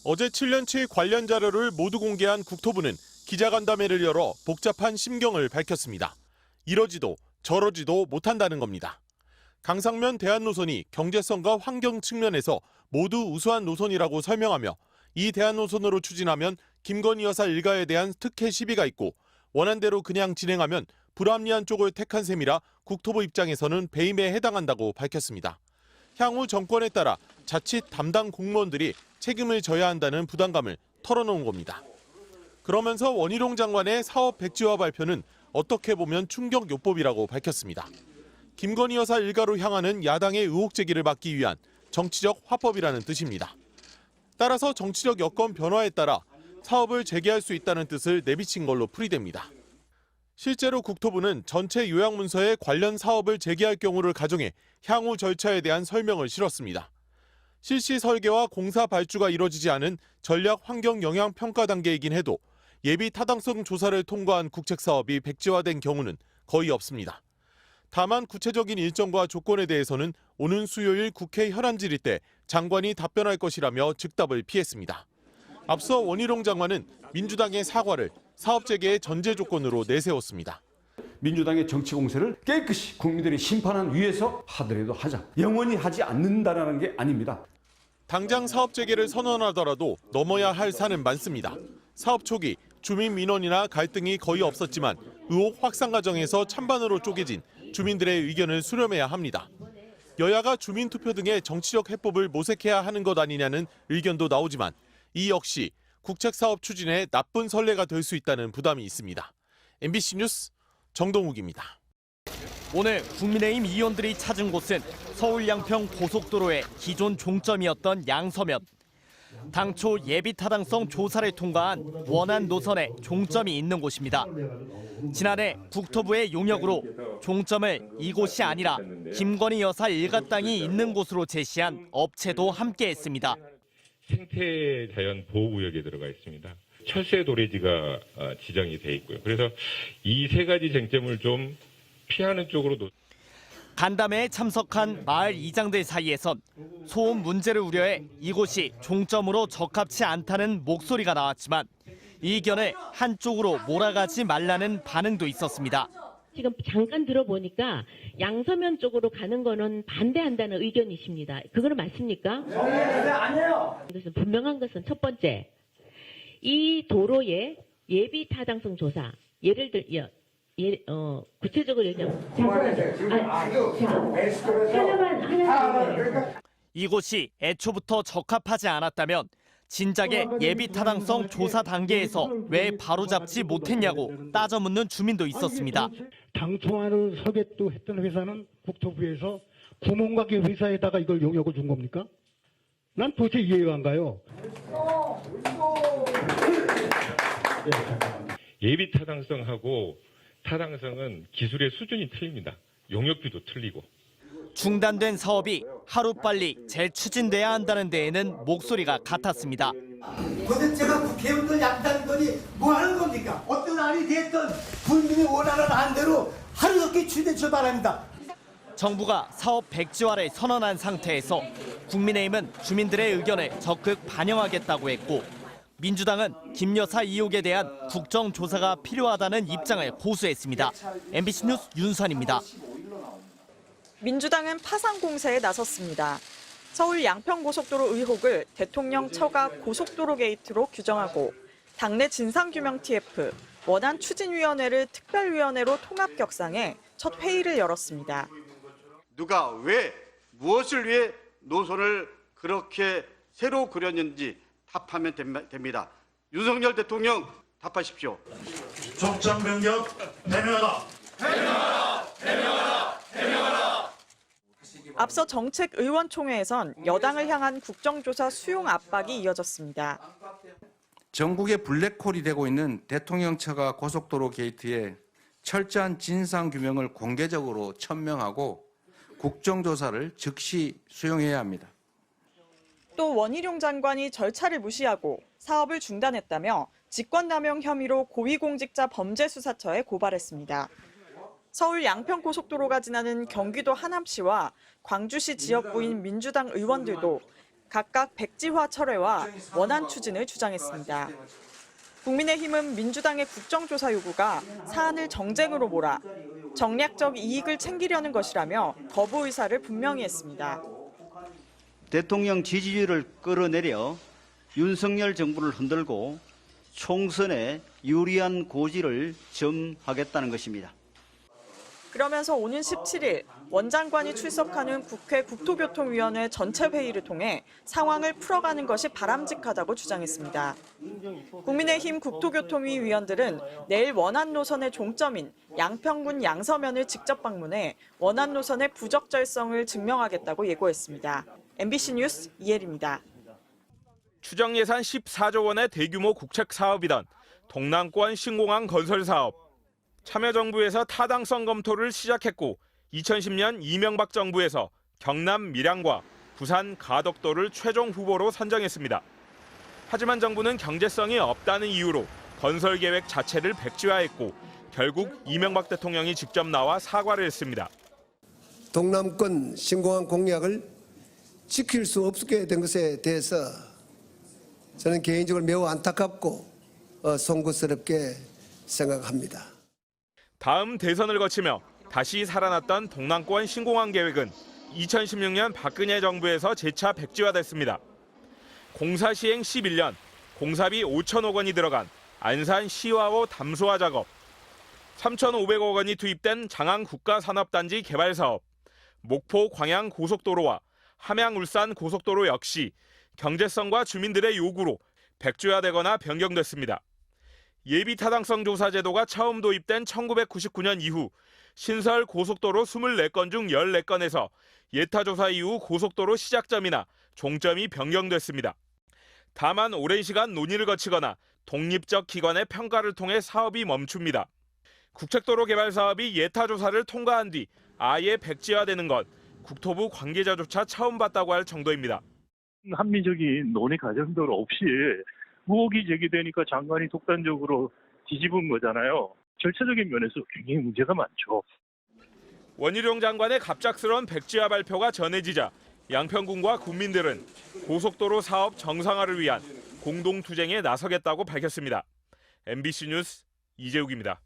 어제 7년치 관련 자료를 모두 공개한 국토부는 기자간담회를 열어 복잡한 심경을 밝혔습니다. 이러지도 저러지도 못한다는 겁니다. 강상면 대안노선이 경제성과 환경 측면에서 모두 우수한 노선이라고 설명하며 이 대안노선으로 추진하면 김건희 여사 일가에 대한 특혜 시비가 있고 원안대로 그냥 진행하면 불합리한 쪽을 택한 셈이라 국토부 입장에서는 배임에 해당한다고 밝혔습니다. 향후 정권에 따라 자칫 담당 공무원들이 책임을 져야 한다는 부담감을 털어놓은 겁니다. 그러면서 원희룡 장관의 사업 백지화 발표는 어떻게 보면 충격요법이라고 밝혔습니다. 김건희 여사 일가로 향하는 야당의 의혹 제기를 막기 위한 정치적 화법이라는 뜻입니다. 따라서 정치적 여건 변화에 따라 사업을 재개할 수 있다는 뜻을 내비친 걸로 풀이됩니다. 실제로 국토부는 전체 요약문서에 관련 사업을 재개할 경우를 가정해 향후 절차에 대한 설명을 실었습니다. 실시 설계와 공사 발주가 이뤄지지 않은 전략 환경 영향 평가 단계이긴 해도 예비 타당성 조사를 통과한 국책사업이 백지화된 경우는 거의 없습니다. 다만 구체적인 일정과 조건에 대해서는 오는 수요일 국회 현안 질의 때 장관이 답변할 것이라며 즉답을 피했습니다. 앞서 원희룡 장관은 민주당의 사과를 사업 재개의 전제 조건으로 내세웠습니다. 민주당의 정치 공세를 깨끗이 국민들이 심판한 위에서 하더라도 하자. 영원히 하지 않는다는 게 아닙니다. 당장 사업 재개를 선언하더라도 넘어야 할 산은 많습니다. 사업 초기 주민 민원이나 갈등이 거의 없었지만 의혹 확산 과정에서 찬반으로 쪼개진 주민들의 의견을 수렴해야 합니다. 여야가 주민투표 등의 정치적 해법을 모색해야 하는 것 아니냐는 의견도 나오지만 이 역시 국책사업 추진에 나쁜 선례가 될 수 있다는 부담이 있습니다. MBC 뉴스 정동욱입니다. 오늘 국민의힘 의원들이 찾은 곳은 서울 양평 고속도로의 기존 종점이었던 양서면. 당초 예비 타당성 조사를 통과한 원안 노선에 종점이 있는 곳입니다. 지난해 국토부의 용역으로 종점을 이곳이 아니라 김건희 여사 일가 땅이 있는 곳으로 제시한 업체도 함께했습니다. 생태자연 보호구역에 들어가 있습니다. 철새 도래지가 지정이 돼 있고요. 그래서 이 세 가지 쟁점을 좀 피하는 쪽으로 간담회에 참석한 마을 이장들 사이에선 소음 문제를 우려해 이곳이 종점으로 적합치 않다는 목소리가 나왔지만 이견을 한쪽으로 몰아가지 말라는 반응도 있었습니다. 지금 잠깐 들어보니까 양서면 쪽으로 가는 거는 반대한다는 의견이십니다. 그거는 맞습니까? 네, 아니에요. 이것은 분명한 것은 첫 번째, 이 도로의 예비 타당성 조사, 예를 들어 구체적으로 얘기하면 이곳이 애초부터 적합하지 않았다면 진작에 예비 타당성 조사 단계에서 왜 바로잡지 못했냐고 따져 묻는 주민도 있었습니다. 당초안을 설계도 했던 회사는 국토부에서 구멍가게 회사에다가 이걸 용역을 준 겁니까? 난 도대체 이해가 안 가요. 예비 타당성하고 타당성은 기술의 수준이 틀립니다. 용역비도 틀리고. 중단된 사업이 하루빨리 재추진돼야 한다는 데에는 목소리가 같았습니다. 도대체가 국회의원들 양다리더니 뭐 하는 겁니까? 어떤 안이 됐든 국민이 원하는 안대로 하루속히 추진되길 바랍니다. 정부가 사업 백지화를 선언한 상태에서 국민의힘은 주민들의 의견을 적극 반영하겠다고 했고 민주당은 김 여사 의혹에 대한 국정조사가 필요하다는 입장을 고수했습니다. MBC 뉴스 윤선입니다. 민주당은 파상 공세에 나섰습니다. 서울 양평고속도로 의혹을 대통령 처가 고속도로 게이트로 규정하고 당내 진상규명 TF, 원안 추진위원회를 특별위원회로 통합 격상해 첫 회의를 열었습니다. 누가 왜 무엇을 위해 노선을 그렇게 새로 그렸는지 답하면 됩니다. 윤석열 대통령 답하십시오. 종점 변경 해명하라. 해명하라. 해명하라. 해명하라. 앞서 정책의원총회에선 여당을 향한 국정조사 수용 압박이 이어졌습니다. 전국의 블랙홀이 되고 있는 대통령 처가 고속도로 게이트에 철저한 진상규명을 공개적으로 천명하고 국정조사를 즉시 수용해야 합니다. 또 원희룡 장관이 절차를 무시하고 사업을 중단했다며 직권남용 혐의로 고위공직자 범죄수사처에 고발했습니다. 서울 양평고속도로가 지나는 경기도 하남시와 광주시 지역구인 민주당 의원들도 각각 백지화 철회와 원안 추진을 주장했습니다. 국민의힘은 민주당의 국정조사 요구가 사안을 정쟁으로 몰아 정략적 이익을 챙기려는 것이라며 거부 의사를 분명히 했습니다. 대통령 지지율을 끌어내려 윤석열 정부를 흔들고 총선에 유리한 고지를 점하겠다는 것입니다. 그러면서 오는 17일 원장관이 출석하는 국회 국토교통위원회 전체 회의를 통해 상황을 풀어가는 것이 바람직하다고 주장했습니다. 국민의힘 국토교통위 위원들은 내일 원안 노선의 종점인 양평군 양서면을 직접 방문해 원안 노선의 부적절성을 증명하겠다고 예고했습니다. MBC 뉴스 이혜리입니다. 추정 예산 14조 원의 대규모 국책 사업이던 동남권 신공항 건설 사업. 참여정부에서 타당성 검토를 시작했고 2010년 이명박 정부에서 경남 밀양과 부산 가덕도를 최종 후보로 선정했습니다. 하지만 정부는 경제성이 없다는 이유로 건설 계획 자체를 백지화했고 결국 이명박 대통령이 직접 나와 사과를 했습니다. 동남권 신공항 공약을 지킬 수 없게 된 것에 대해서 저는 개인적으로 매우 안타깝고 송구스럽게 생각합니다. 다음 대선을 거치며 다시 살아났던 동남권 신공항 계획은 2016년 박근혜 정부에서 재차 백지화됐습니다. 공사 시행 11년, 공사비 5천억 원이 들어간 안산 시화호 담소화 작업, 3,500억 원이 투입된 장항 국가산업단지 개발 사업, 목포 광양 고속도로와 함양 울산 고속도로 역시 경제성과 주민들의 요구로 백지화되거나 변경됐습니다. 예비 타당성 조사 제도가 처음 도입된 1999년 이후 신설 고속도로 24건 중 14건에서 예타 조사 이후 고속도로 시작점이나 종점이 변경됐습니다. 다만 오랜 시간 논의를 거치거나 독립적 기관의 평가를 통해 사업이 멈춥니다. 국책도로 개발 사업이 예타 조사를 통과한 뒤 아예 백지화되는 건 국토부 관계자조차 처음 봤다고 할 정도입니다. 합리적인 논의 과정도 없이 의혹이 제기되니까 장관이 독단적으로 뒤집은 거잖아요. 절차적인 면에서 굉장히 문제가 많죠. 원희룡 장관의 갑작스러운 백지화 발표가 전해지자 양평군과 군민들은 고속도로 사업 정상화를 위한 공동투쟁에 나서겠다고 밝혔습니다. MBC 뉴스 이재욱입니다.